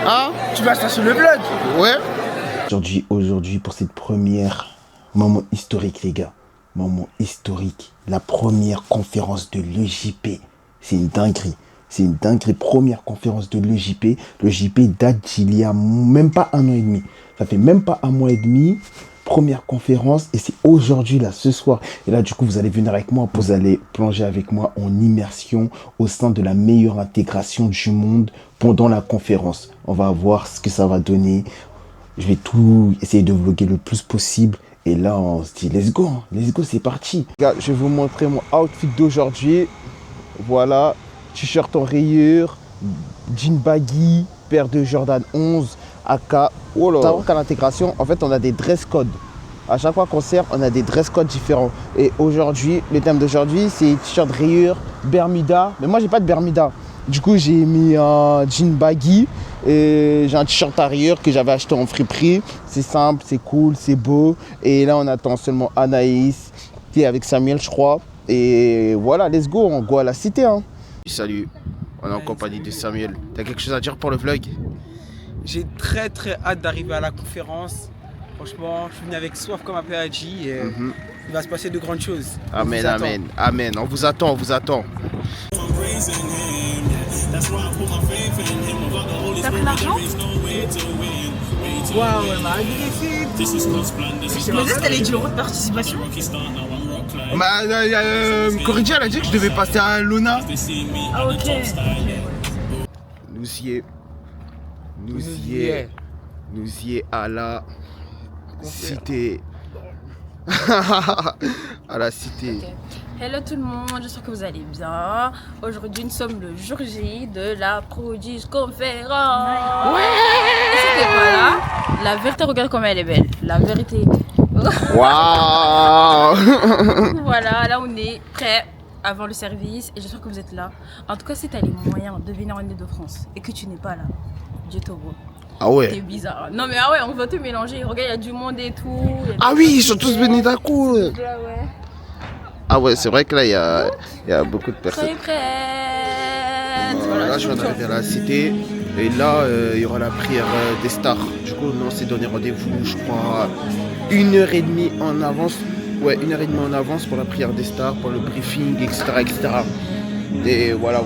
Hein? Tu vas chercher le vlog? Ouais. Aujourd'hui, pour cette première moment historique, les gars. Moment historique. La première conférence de l'EJP. C'est une dinguerie. C'est une dinguerie. Première conférence de l'EJP. L'EJP date d'il y a même pas 1 an et demi. Ça fait même pas 1 mois et demi. Première conférence. Et c'est aujourd'hui, là, ce soir. Et là, du coup, vous allez venir avec moi. Vous allez plonger avec moi en immersion au sein de la meilleure intégration du monde pendant la conférence. On va voir ce que ça va donner. Je vais tout essayer de vlogger le plus possible. Et là, on se dit, let's go, c'est parti. Les gars, je vais vous montrer mon outfit d'aujourd'hui. Voilà, t-shirt en rayures, jean baggy, paire de Jordan 11, AK. Oh là. Savoir qu'à l'intégration, en fait, on a des dress codes. À chaque fois qu'on sert, on a des dress codes différents. Et aujourd'hui, le thème d'aujourd'hui, c'est t-shirt rayures, Bermuda. Mais moi, j'ai pas de Bermuda. Du coup, j'ai mis un jean baggy et j'ai un t-shirt à rayures que j'avais acheté en friperie. C'est simple, c'est cool, c'est beau. Et là, on attend seulement Anaïs qui est avec Samuel, je crois. Et voilà, let's go, on go à la cité. Hein. Salut, on est en compagnie de Samuel. T'as quelque chose à dire pour le vlog? J'ai très hâte d'arriver à la conférence. Franchement, je suis venu avec soif comme appelé Adji et il va se passer de grandes choses. Amen, amen, amen. On vous attend, on vous attend. T'as pris l'argent? Waouh, elle m'a agressé. Mais juste t'allais dire l'euro de participation? Corridja, elle a dit que je devais passer à Lona. Ah ok. Nous y est à la cité. À la cité. Okay. Hello tout le monde, j'espère que vous allez bien. Aujourd'hui nous sommes le jour J de la Prodige conférence. Ouais. Et c'était voilà. La vérité, regarde comme elle est belle. La vérité. Waouh. Voilà, là on est prêt avant le service et j'espère que vous êtes là. En tout cas, si tu as les moyens de venir en Ile-de-France et que tu n'es pas là, Dieu te voit. Ah ouais. C'est bizarre. Non mais ah ouais, on va te mélanger. Regarde, il y a du monde et tout. Ah oui, ils sont tous venus d'un coup. Ouais. Ah ouais, c'est vrai que là, il y a beaucoup de personnes. Soyez prêts. Voilà, là, je viens d'arriver à la cité. Et là, il y aura la prière des stars. Du coup, on s'est donné rendez-vous, je crois, 1h30 en avance. Ouais, 1h30 en avance pour la prière des stars, pour le briefing, etc. etc. Et voilà.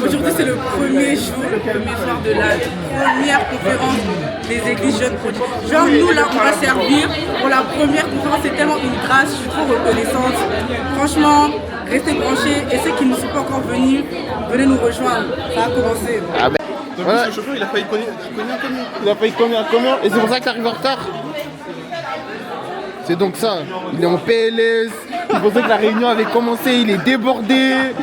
Aujourd'hui c'est le premier jour, le premier soir de la première conférence des églises jeunes prodiges. Genre nous là on va servir pour la première conférence, c'est tellement une grâce, je suis trop reconnaissante. Franchement, restez branchés et ceux qui ne sont pas encore venus, venez nous rejoindre, ça a commencé. Ah ben, voilà. Le chauffeur il a failli cogner combien? Il a failli combien? Et c'est pour ça qu'il arrive en retard. C'est donc ça, il est en PLS, il pensait que la réunion avait commencé, il est débordé.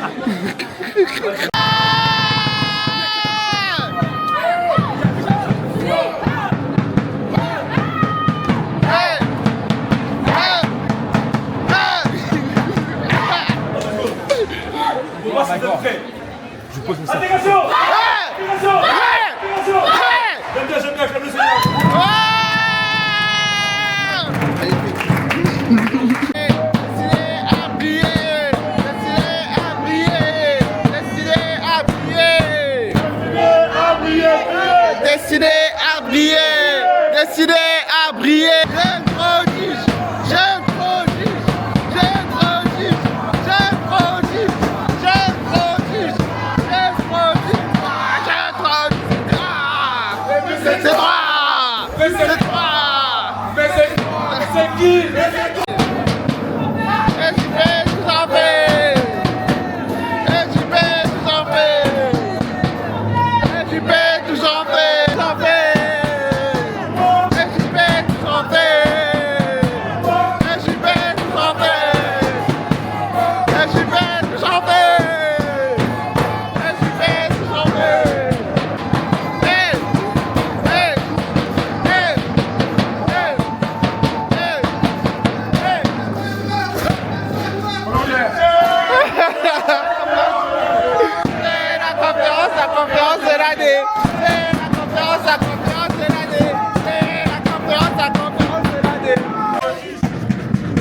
Je pose mon sac. Intégration. J'aime bien, je l'aime le Seigneur. Destiné à briller, destiné à briller. C'est qui? l'année. C'est la conférence de l'année. C'est la conférence de l'année.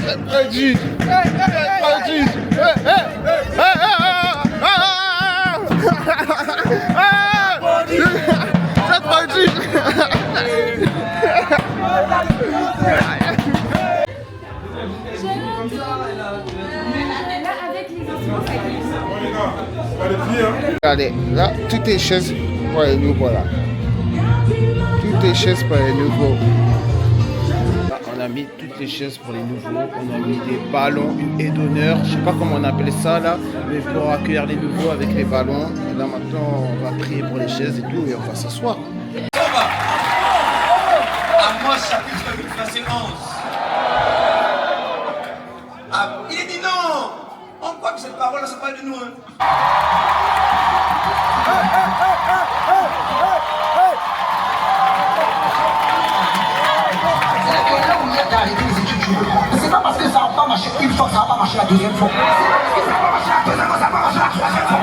C'est produit. C'est produit. C'est produit. Regardez, là, toutes les chaises pour les nouveaux, là. Toutes les chaises pour les nouveaux. Là, on a mis toutes les chaises pour les nouveaux. On a mis des ballons, une haie d'honneur. Je sais pas comment on appelle ça, là. Mais pour accueillir les nouveaux avec les ballons. Et là, maintenant, on va prier pour les chaises et tout. Et on va s'asseoir. Amos chapitre 8, verset 11. Il est dit non. On croit que cette parole, ça parle de nous. C'est pas parce que ça n'a pas marché une fois que ça n'a pas marché la deuxième fois. C'est pas parce que ça n'a pas marché la deuxième fois, ça n'a pas marché la troisième fois.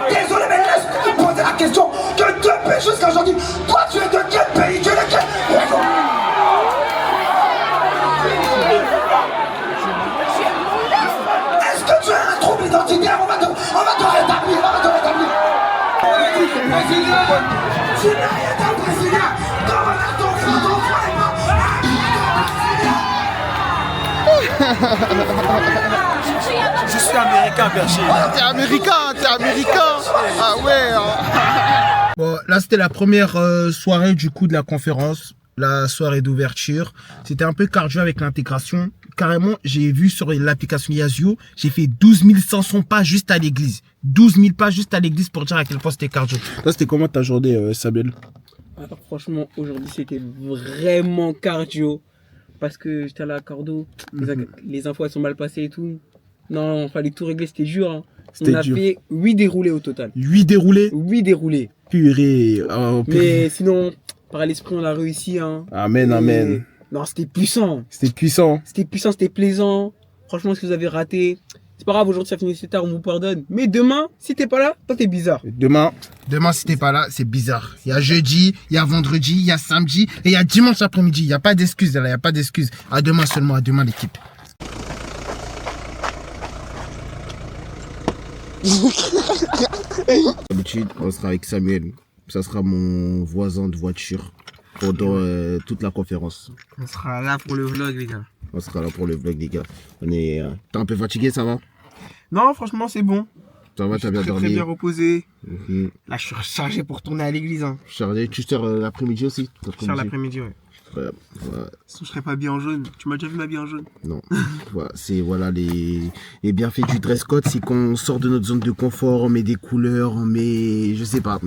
Désolé, mais laisse-moi poser la question que depuis jusqu'à aujourd'hui, toi tu es de quel pays? Tu es de quel réseau? Est-ce que tu as un trouble identitaire? On va te rétablir, on va te rétablir. Brésilien, tu n'as rien d'un Brésilien. Ton frère Je suis américain, Berger. T'es américain. Ah ouais. Bon, là c'était la première soirée du coup de la conférence, la soirée d'ouverture. C'était un peu cardio avec l'intégration. Carrément, j'ai vu sur l'application Yazoo, j'ai fait 12 500 pas juste à l'église. 12 000 pas juste à l'église pour dire à quel point c'était cardio. Là, c'était comment ta journée, Samuel? Alors franchement, aujourd'hui c'était vraiment cardio. Parce que j'étais à la cordeau, les infos elles sont mal passées et tout. Non, fallait tout régler, c'était dur. Hein. On a fait 8 déroulés au total. 8 déroulés? 8 déroulés. Purée. Oh, purée. Mais sinon, par l'esprit, on a réussi. Hein. Amen, amen. Non, c'était puissant. C'était puissant. C'était puissant, c'était plaisant. Franchement, ce que vous avez raté, c'est pas grave, aujourd'hui ça finit tard, on vous pardonne. Mais demain, si t'es pas là, toi t'es bizarre. Demain, si t'es pas là, c'est bizarre. Il y a jeudi, il y a vendredi, il y a samedi et il y a dimanche après-midi. Il n'y a pas d'excuses là, il n'y a pas d'excuses. À demain seulement, à demain l'équipe. D'habitude, on sera avec Samuel. Ça sera mon voisin de voiture pendant toute la conférence. On sera là pour le vlog, les gars. On sera là pour le vlog, les gars. On est. T'es un peu fatigué, ça va? Non, franchement, c'est bon. Ça va, t'as bien dormi? Très bien reposé. Là, je suis rechargé pour tourner à l'église. Hein. Chargé, tu sors l'après-midi aussi? Je sors l'après-midi, ouais. Ouais. Sinon, je serais pas bien en jaune. Tu m'as déjà vu m'habiller en jaune? Non. C'est les bienfaits du dress code, c'est qu'on sort de notre zone de confort, on met des couleurs, on met. Je sais pas.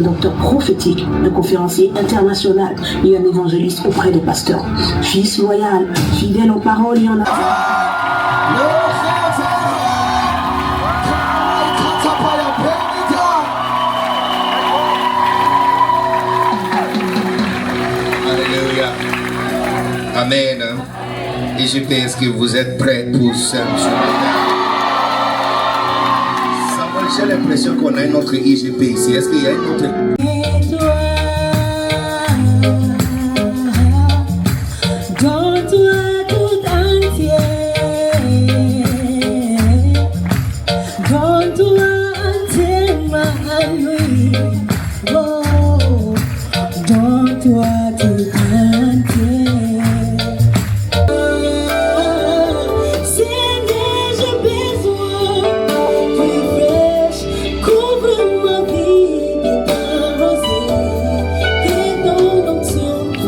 docteur prophétique, un conférencier international et un évangéliste auprès des pasteurs. Fils loyal, fidèle en parole et en Alléluia. Amen. IGP, est-ce que vous êtes prêts pour ce Samuel, j'ai l'impression qu'on a une autre IGP ici. Est-ce qu'il y a une autre?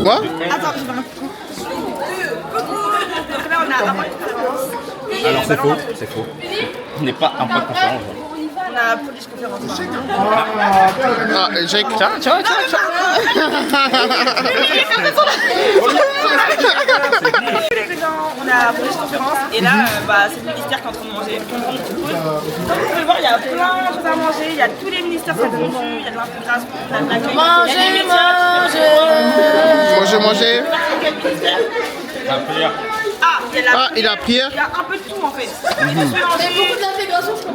Quoi? Alors c'est faux, c'est faux. On n'est pas un pas de conférence. On a police conférence. Ah, Jake, tiens. On a police conférence et là, c'est le ministère qui est en train de manger. Donc vous pouvez le voir, il y a plein de choses à manger. Il y a tous les ministères qui sont dessus. Il y a de l'intégration, il y a de l'accueil. Manger. La prière. Il y a la prière. Il y a un peu de tout en fait.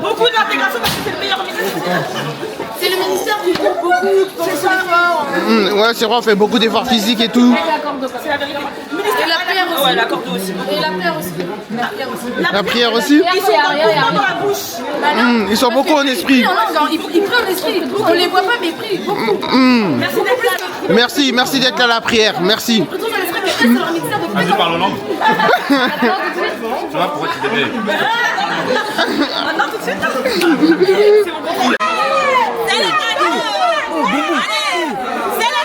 Beaucoup d'intégration parce que c'est le meilleur ministère. C'est le ministère qui fait beaucoup. C'est ça. Ouais, c'est vrai, on fait beaucoup d'efforts physiques et tout. C'est la vérité. Et la prière aussi. Ouais, la corde aussi. Et la prière aussi. La prière aussi. Ils sont dans la bouche. Ils sont beaucoup en esprit. Ils prient en esprit. On les voit pas, mais ils prient beaucoup. Merci d'être là à la prière. Merci. Vas-y, parle en langue. Tu vois pourquoi tu t'es Maintenant tout de suite. C'est mon bon. C'est le cadeau. C'est le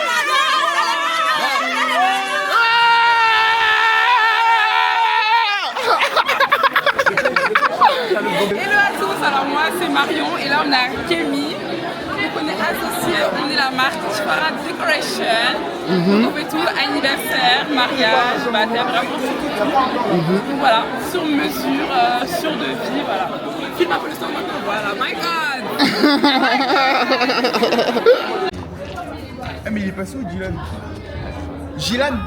Hello à tous, alors moi c'est Marion et là on a Kémy, donc on est associés, on est la marque Chifara Decoration, donc on fait tout, anniversaire, mariage, baptême, vraiment tout. Donc voilà, sur mesure, sur devis, voilà. Filme un peu le son maintenant, voilà, my god. Ah mais il est passé où Dylan? Gilan?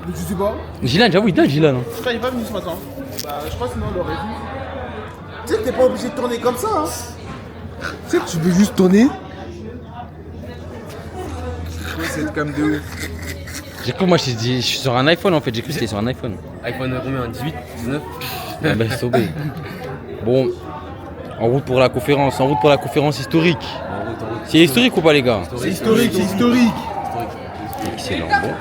Je sais pas. Gilan, j'avoue, il date Gilan. Frère, il est pas venu ce matin. Bah je crois sinon on l'aurait vu. Tu sais que t'es pas obligé de tourner comme ça, hein. Tu sais que tu peux juste tourner. Ouais, cette cam de ouf. J'ai cru, moi je suis sur un iPhone en fait, j'ai cru que c'était sur un iPhone. iPhone combien? 18, 19? Ah bah c'est tombé. Bon, en route pour la conférence historique. C'est historique ou pas les gars? C'est historique, c'est historique. Excellent, bon.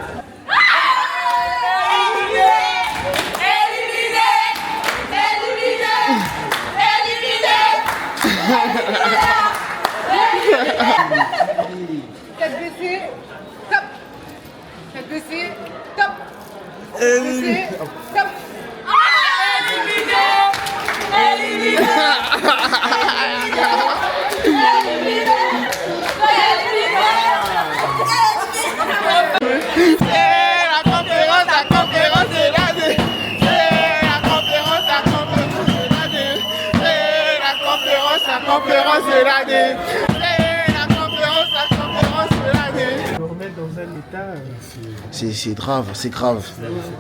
C'est grave, c'est grave.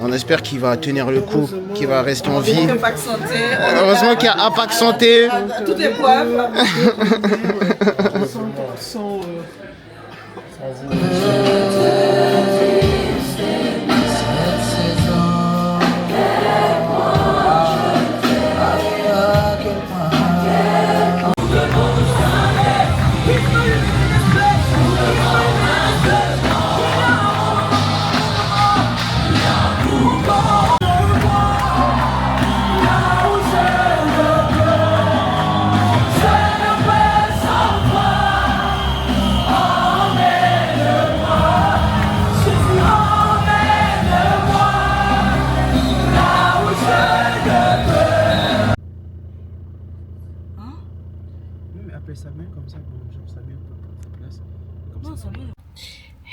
On espère qu'il va tenir le coup, qu'il va rester en vie. Heureusement qu'il y a Impact Santé. Tout est poivre.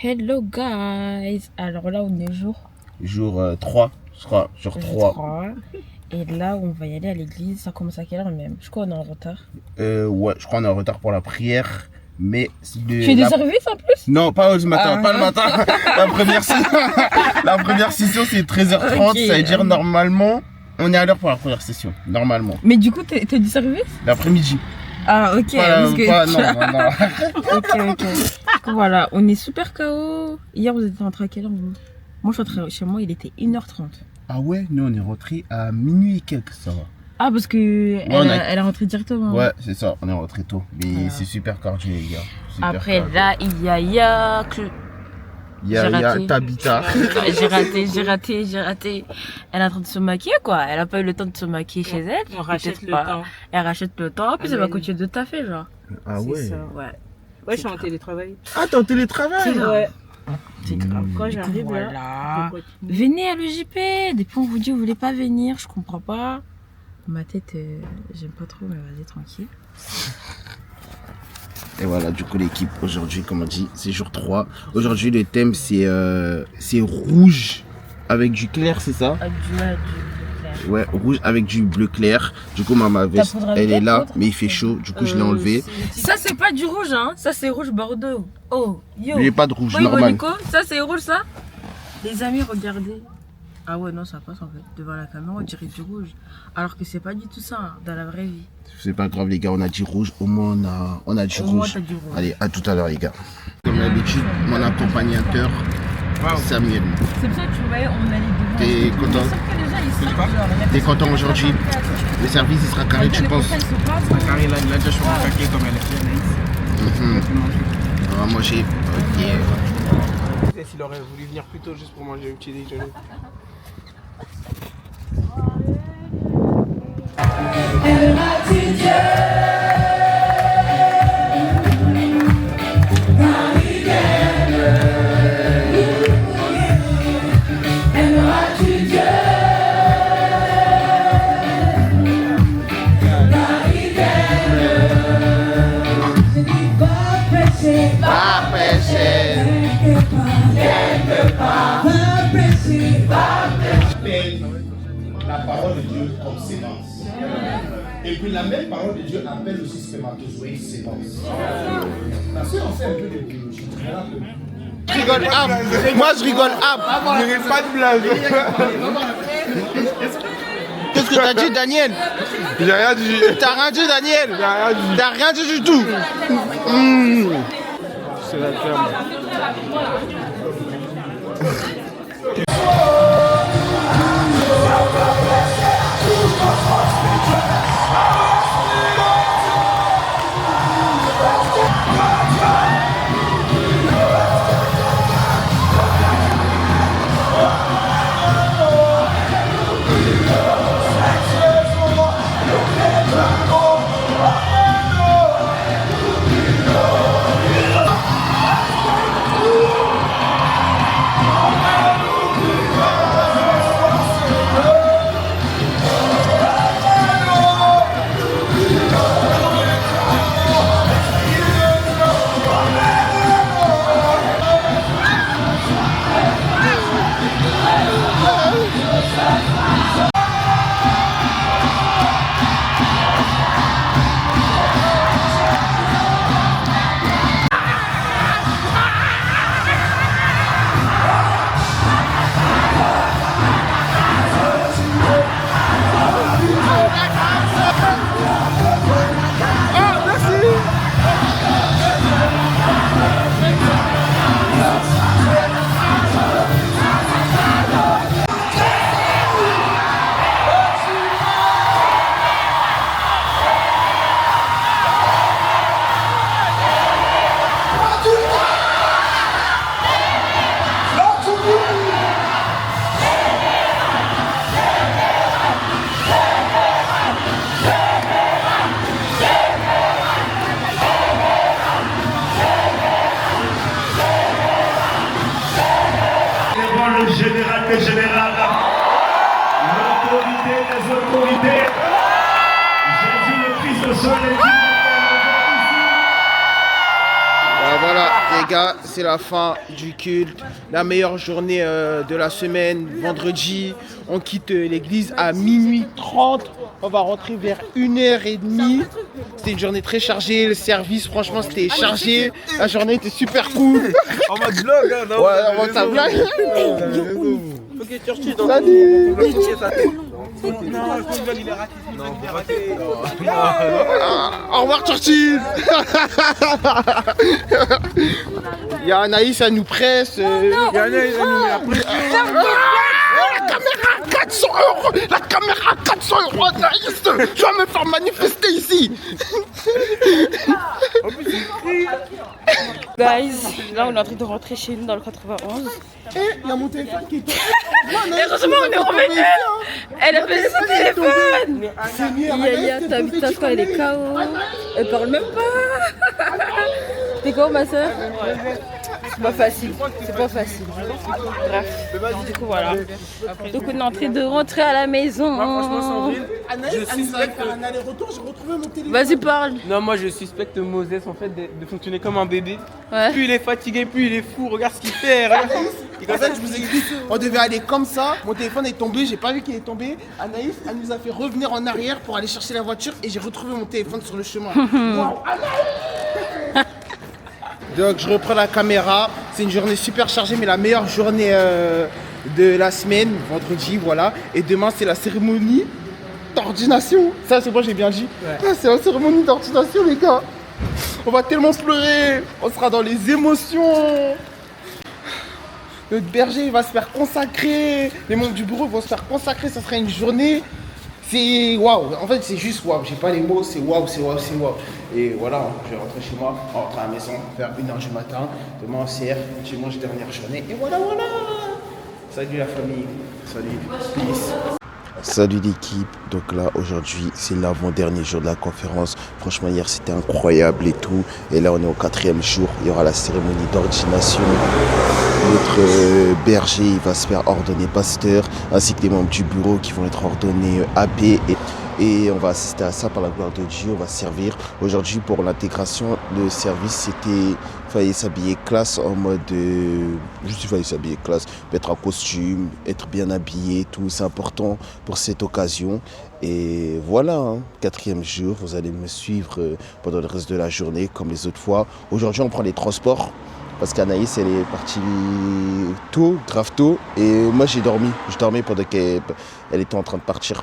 Hello guys. Alors là, on est Jour 3, je crois. Jour 3. Et là, on va y aller à l'église. Ça commence à quelle heure même? Je crois qu'on est en retard. Ouais, je crois qu'on est en retard pour la prière. Mais tu fais des services en plus? Non, pas le matin, pas le matin. La première session, c'est 13h30. Okay. Ça veut dire normalement, on est à l'heure pour la première session. Normalement. Mais du coup, t'es du service? L'après-midi. Ah, ok. Non. Ok. Voilà, on est super KO. Hier, vous étiez rentré à quelle heure? Moi, je suis rentré chez moi, il était 1h30. Ah ouais, nous, on est rentré à minuit et quelques, ça va. Ah, parce que elle est rentrée directement. Ouais, c'est ça, on est rentré tôt. Mais c'est super cardio, les gars. Super après, cardio. là, il y a Tabitha. J'ai raté. Elle est en train de se maquiller, quoi. Elle a pas eu le temps de se maquiller chez elle. On rachète le temps. Elle rachète le temps. Puis elle va continuer de taffer, genre. Ah ouais. C'est ça, ouais. Ouais, je suis en télétravail. Ah, t'es en télétravail? Ouais. C'est grave. Quand j'arrive là, venez à l'EJP. Depuis on vous dit vous voulez pas venir, je comprends pas. Ma tête, j'aime pas trop, mais vas-y tranquille. Et voilà, du coup l'équipe aujourd'hui, comme on dit, c'est jour 3. Aujourd'hui le thème c'est rouge avec du clair, c'est ça? Du bleu clair. Ouais, rouge avec du bleu clair. Du coup ma veste, elle est là, mais il fait chaud, du coup je l'ai enlevé. Ça c'est pas du rouge, hein. Ça c'est rouge Bordeaux. Oh, yo. Il n'y a pas de rouge normal. Ça c'est rouge ça? Les amis, regardez. Ah ouais, non, ça passe en fait. Devant la caméra, on dirait du rouge. Alors que c'est pas du tout ça, hein, dans la vraie vie. C'est pas grave, les gars, on a du rouge. Au moins, on a du rouge. Allez, à tout à l'heure, les gars. Comme d'habitude, mon accompagnateur, Samuel. C'est pour ça que tu voyais, on allait devant. T'es content? T'es content aujourd'hui? Le service, il sera carré, tu penses? Carré, là, il a déjà chaud à craquer comme elle est. On va manger. Ok. S'il aurait voulu venir plus tôt juste pour manger un petit déjeuner. La parole de Dieu comme sémence. Et puis la même parole de Dieu appelle aussi spermatozoïde sémence. Parce qu'on fait un peu de biologie. Je rigole, moi je rigole, Je pas de blague. Qu'est-ce que t'as dit, Daniel? J'ai rien dit. T'as rien dit, Daniel? J'ai rien dit. T'as rien dit du tout. C'est la ferme. gars, c'est la fin du culte. La meilleure journée de la semaine, vendredi. On quitte l'église à minuit 30. On va rentrer vers 1h30. C'était une journée très chargée. Le service, franchement, c'était chargé. La journée était super cool. En mode vlog, hein, non? Ouais, en mode ta blague. Ok, Churchill, dans Salut. Non, le vlog, il est raté. Au revoir, Churchill. Il y a Anaïs, elle nous presse. Il y a Anaïs, elle nous met la pression. La caméra 400 €. La caméra 400 €, Anaïs. Tu vas me faire manifester ici. Guys, là on est en train de rentrer chez nous dans le 91. Et il y a mon téléphone qui est tombé. Heureusement on est revenu. Elle a fait son téléphone. Yaya, t'habites quoi? Elle est KO. Elle parle même pas. T'es quoi ma soeur? C'est pas facile. C'est pas facile. Bref. Du coup voilà. Donc on est en train de rentrer à la maison. Franchement Sandrine, Anaïs, elle nous a fait un aller-retour. J'ai retrouvé mon téléphone. Vas-y parle. non moi je suspecte Moses en fait de fonctionner comme un bébé. Ouais. Plus il est fatigué, plus il est fou. Regarde ce qu'il fait. Regarde. En fait, je vous explique, on devait aller comme ça, mon téléphone est tombé, j'ai pas vu qu'il est tombé. Anaïs, elle nous a fait revenir en arrière pour aller chercher la voiture et j'ai retrouvé mon téléphone sur le chemin. Waouh, Anaïs. Donc je reprends la caméra, c'est une journée super chargée mais la meilleure journée de la semaine, vendredi, voilà. Et demain c'est la cérémonie d'ordination. Ça c'est moi j'ai bien dit. Ouais. Ah, c'est la cérémonie d'ordination les gars. On va tellement pleurer, on sera dans les émotions. Notre berger il va se faire consacrer, les membres du bureau vont se faire consacrer, ça sera une journée. C'est waouh, en fait c'est juste waouh, j'ai pas les mots, c'est waouh, c'est waouh, c'est waouh. Et voilà, je vais rentrer chez moi, on rentre à la maison vers 1h du matin, demain on CR, chez moi j'ai dernière journée, et voilà, voilà. Salut la famille, salut, peace. Salut l'équipe, donc là aujourd'hui c'est l'avant-dernier jour de la conférence. Franchement hier c'était incroyable et tout. Et là on est au 4e jour, il y aura la cérémonie d'ordination. Notre berger il va se faire ordonner pasteur, ainsi que les membres du bureau qui vont être ordonnés abbés. Et on va assister à ça par la gloire de Dieu, on va servir. Aujourd'hui pour l'intégration, le service c'était, fallait s'habiller classe en mode, juste il fallait s'habiller classe, mettre un costume, être bien habillé, tout, c'est important pour cette occasion. Et voilà, hein, 4e jour, vous allez me suivre pendant le reste de la journée comme les autres fois. Aujourd'hui on prend les transports. Parce qu'Anaïs, elle est partie tôt, grave tôt, et moi j'ai dormi. Je dormais pendant qu'elle était en train de partir.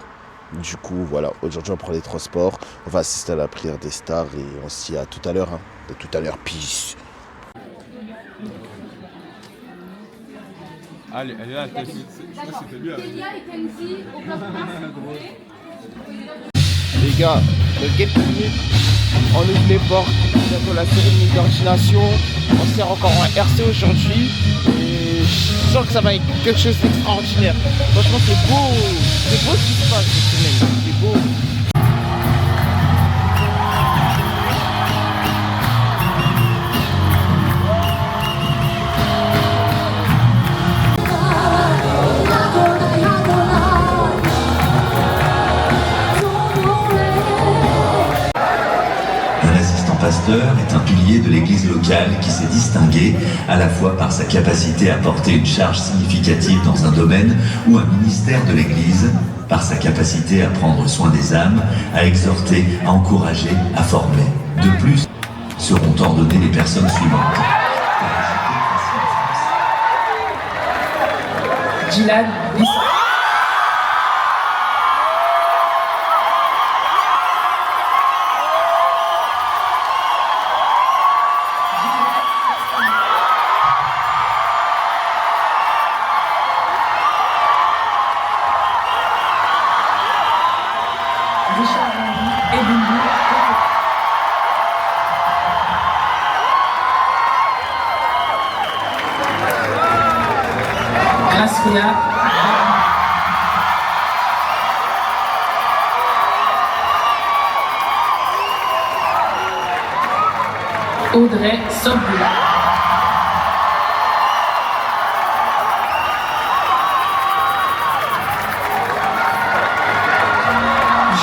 Du coup, voilà, aujourd'hui on prend les transports, on va assister à la prière des stars et on se dit à tout à l'heure. Hein. À tout à l'heure, peace. Allez, elle est là, c'était lui. Les gars, le gate minute, on ouvre les portes, bientôt la cérémonie d'ordination, on sert encore en RC aujourd'hui et je sens que ça va être quelque chose d'extraordinaire. Franchement c'est beau ce qui se passe cette semaine, c'est beau. Pasteur est un pilier de l'église locale qui s'est distingué à la fois par sa capacité à porter une charge significative dans un domaine ou un ministère de l'église, par sa capacité à prendre soin des âmes, à exhorter, à encourager, à former. De plus, seront ordonnées les personnes suivantes. Gilad Audrey Sobula.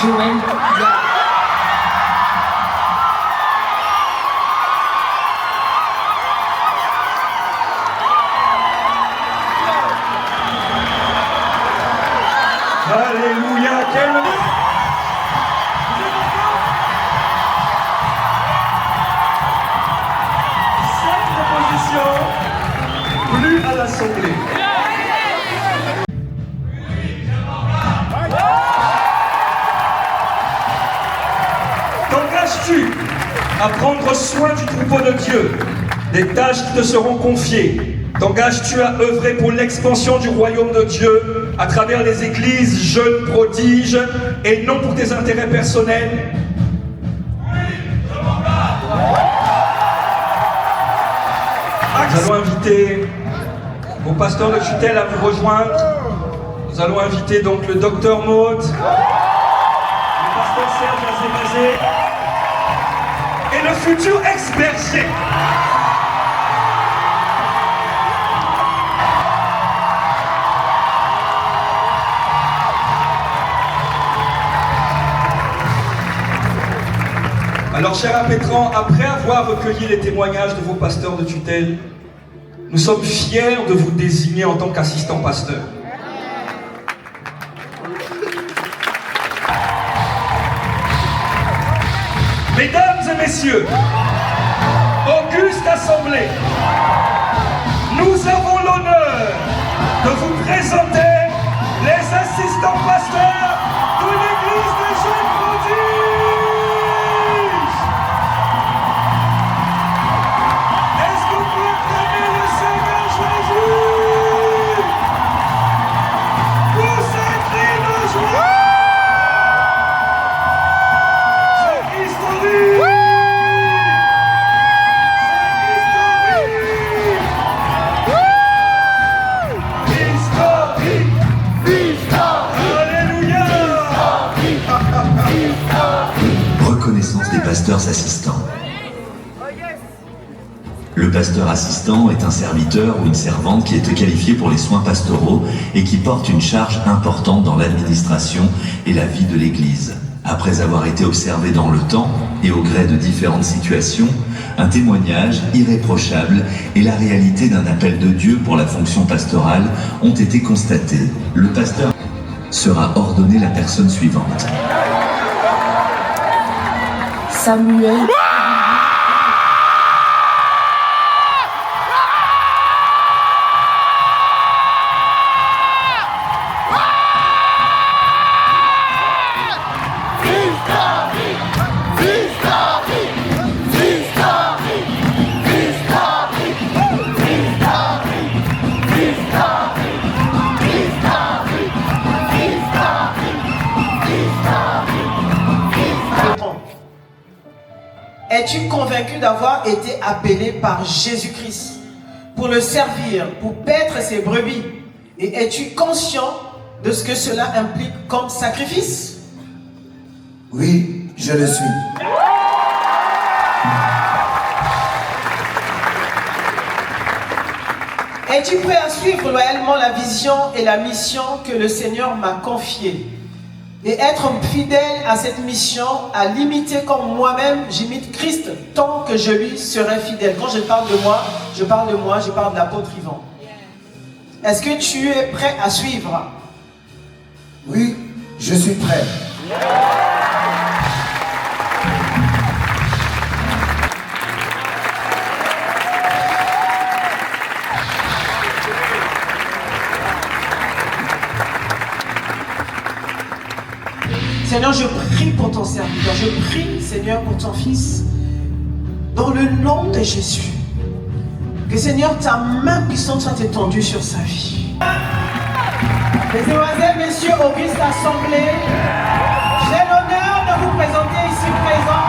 Joël T'engages-tu à prendre soin du troupeau de Dieu, des tâches qui te seront confiées? T'engages-tu à œuvrer pour l'expansion du royaume de Dieu à travers les églises, jeunes prodiges, et non pour tes intérêts personnels? Nous allons inviter vos pasteurs de tutelle à vous rejoindre. Nous allons inviter donc le docteur Maud, le pasteur Serge Azébazé et le futur ex-berger. Alors, cher impétrant, après avoir recueilli les témoignages de vos pasteurs de tutelle, nous sommes fiers de vous désigner en tant qu'assistant pasteur. Mesdames et messieurs, auguste assemblée, nous avons l'honneur de vous présenter les assistants pasteurs de l'église des jeunes prodiges. Est-ce que vous pouvez acclamer le Seigneur Jésus pour ces cris de joie? C'est historique! Reconnaissance des pasteurs assistants. Le pasteur assistant est un serviteur ou une servante qui est qualifié pour les soins pastoraux et qui porte une charge importante dans l'administration et la vie de l'Église. Après avoir été observé dans le temps et au gré de différentes situations, un témoignage irréprochable et la réalité d'un appel de Dieu pour la fonction pastorale ont été constatés. Le pasteur sera ordonné la personne suivante. Samuel. Es-tu convaincu d'avoir été appelé par Jésus-Christ pour le servir, pour paître ses brebis? Et es-tu conscient de ce que cela implique comme sacrifice? Oui, je le suis. Es-tu prêt à suivre loyalement la vision et la mission que le Seigneur m'a confiée? Et être fidèle à cette mission, à l'imiter comme moi-même, j'imite Christ tant que je lui serai fidèle. Quand je parle de moi, je parle de l'apôtre Yvan. Est-ce que tu es prêt à suivre? Oui, je suis prêt. Seigneur, je prie pour ton serviteur, je prie, Seigneur, pour ton fils, dans le nom de Jésus. Que, Seigneur, ta main puissante soit étendue sur sa vie. Mesdemoiselles, messieurs, auguste assemblée, j'ai l'honneur de vous présenter ici présent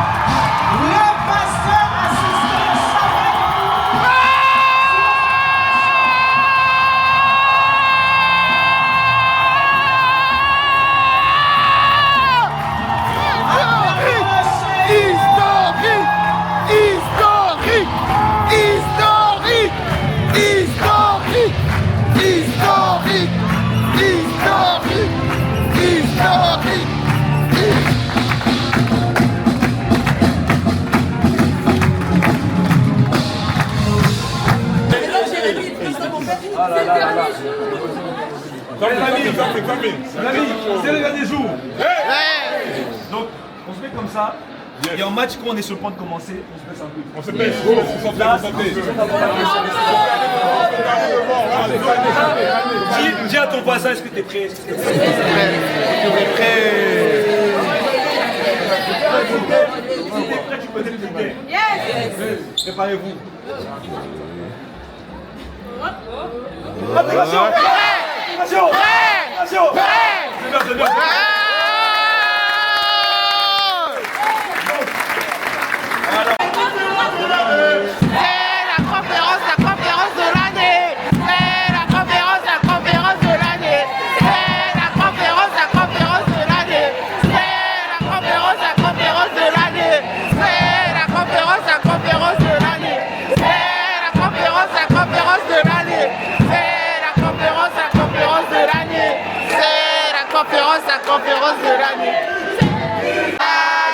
le pasteur assistant Samuel. C'est le dernier jour. Donc, on se met comme ça. Et en match, quand on est sur le point de commencer, on se baisse un peu. On se baisse, on se dis à ton voisin, est-ce que tu es prêt? Côté le public. Yes. Préparez-vous. Attention. Attention. Attention. C'est bien. La conférence de l'année.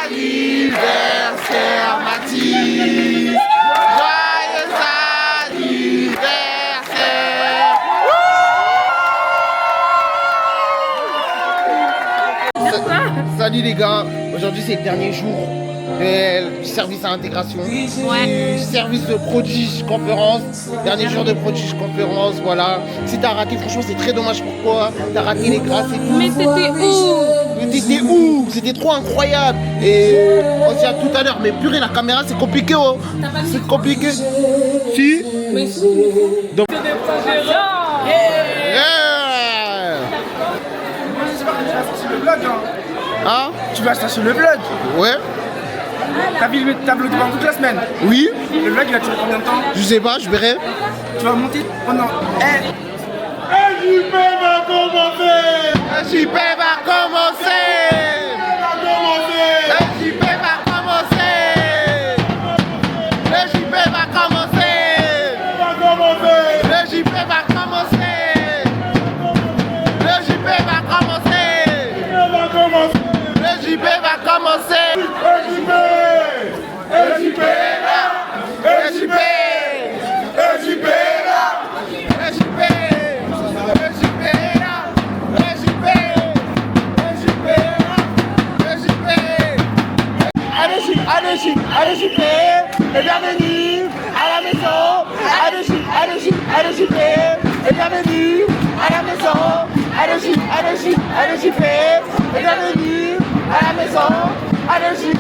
Anniversaire Mathis. Joyeux anniversaire. Salut les gars, aujourd'hui c'est le dernier jour du service à l'intégration, du service de Prodige Conférence, dernier jour de Prodige Conférence, voilà. Si t'as raté, franchement c'est très dommage pour toi, t'as raté les grâces et tout. Mais t'étais où? Mais t'étais où? C'était trop incroyable. Et on se dit à tout à l'heure, mais purée la caméra c'est compliqué oh. C'est compliqué. Si. Donc. Hein? Tu vas acheter sur le vlog? Ouais. T'as vlogué pendant toute la semaine? Oui. Le vlog il a duré combien de temps? Je sais pas, je verrai. Tu vas monter pendant... JP va commencer! JP va commencer! JP va commencer! Le JP va commencer! Le JP va commencer! Le JP va commencer! Le JP va commencer! JP est là! JP! JP est là! JP! Allez JP, et bienvenue à la maison. Allez JP, et bienvenue à la maison. Allez JP, et bienvenue à la maison. Allez JP.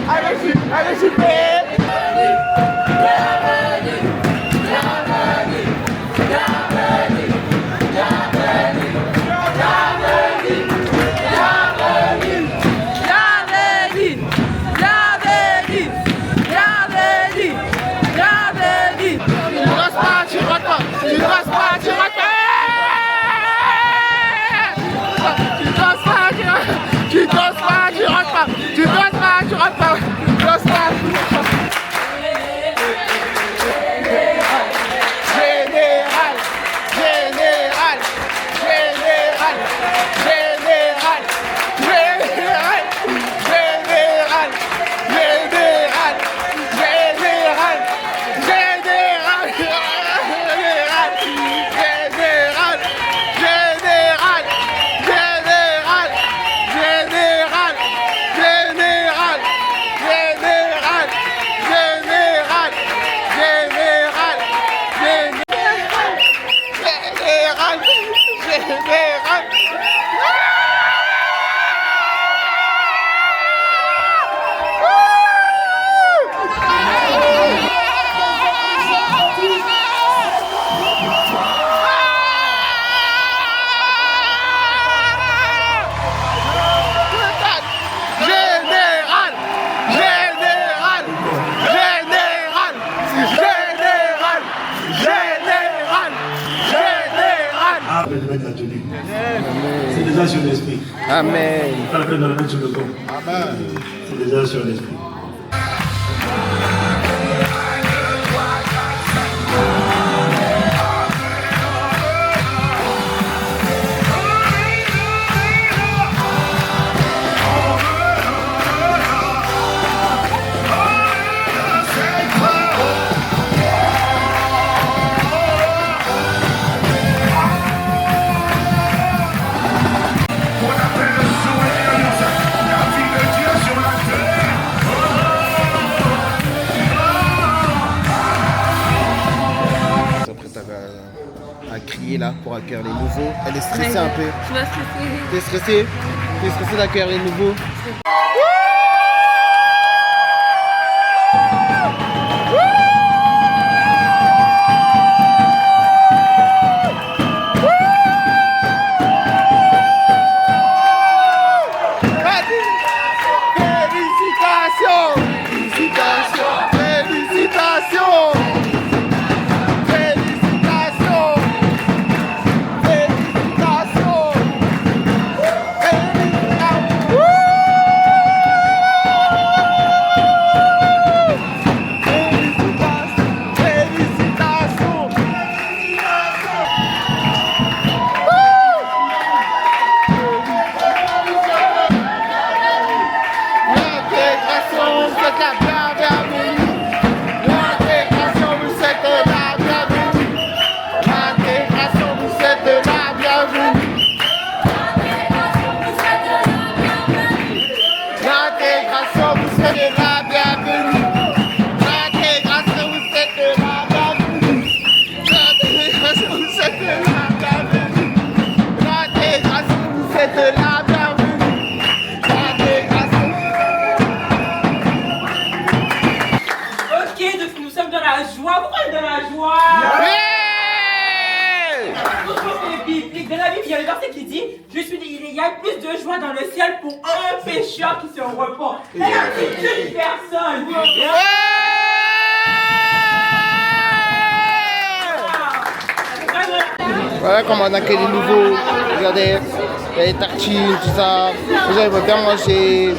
Tu rentres pas. C'est déjà sur l'esprit. Amen. Pas la peine de le mettre sur le dos. Amen. C'est déjà sur l'esprit. Là pour accueillir les nouveaux. Elle est stressée un peu. Tu vas stresser. T'es stressée? T'es stressée d'accueillir les nouveaux? êtes la bienvenue. L'intégration, vous êtes la bienvenue. L'intégration, vous êtes la bienvenue. L'intégration, vous êtes la bienvenue. L'intégration, vous êtes la bienvenue. L'intégration, vous êtes la bienvenue. L'intégration, vous êtes la bienvenue. L'intégration. Ok, donc nous sommes dans la joie. Pourquoi on est dans la joie? Dans la Bible, il y a le verset qui dit il y a plus de joie dans le ciel pour un pécheur qui se repent. Et une personne. Voilà comment on accueille les nouveaux. Regardez, il y a les tartines, tout ça. Les gens ils vont bien manger.